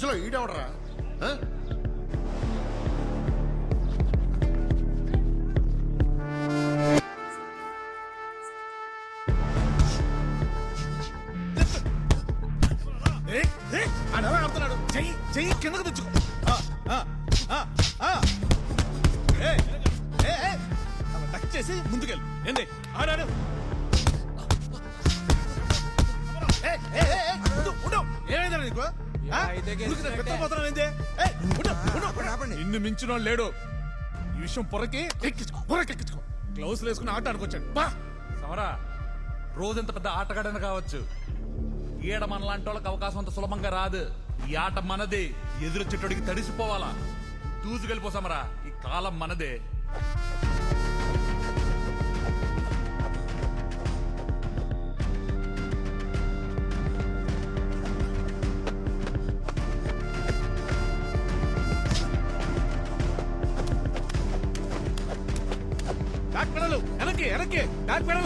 మధ్యలో ఈడెవడరా? ఆడుతున్నాడు. చెయ్యి చెయ్యి కిందకు తెచ్చుకో. టచ్ చేసి ముందుకెళ్ళు. ఏంటి ఆడాడు? ఏమైందా నీకు? నిన్ను మించిన లేడు. ఈ విషయం పొరకెక్కించుకో. గ్లౌస్ వేసుకుని ఆట ఆడుకొచ్చాడు. సమరా రోజంత పెద్ద ఆటగాడని కావచ్చు, ఈడ మనలాంటి వాళ్ళకి అవకాశం అంత సులభంగా రాదు. ఈ ఆట మనదే. ఎదురు చెట్టుడికి తడిసిపోవాలా. దూసుకెళ్ళిపో సమరా, ఈ కాలం మనదే. వెనక్కి వెనక్కి బ్యాక్ పెడలు.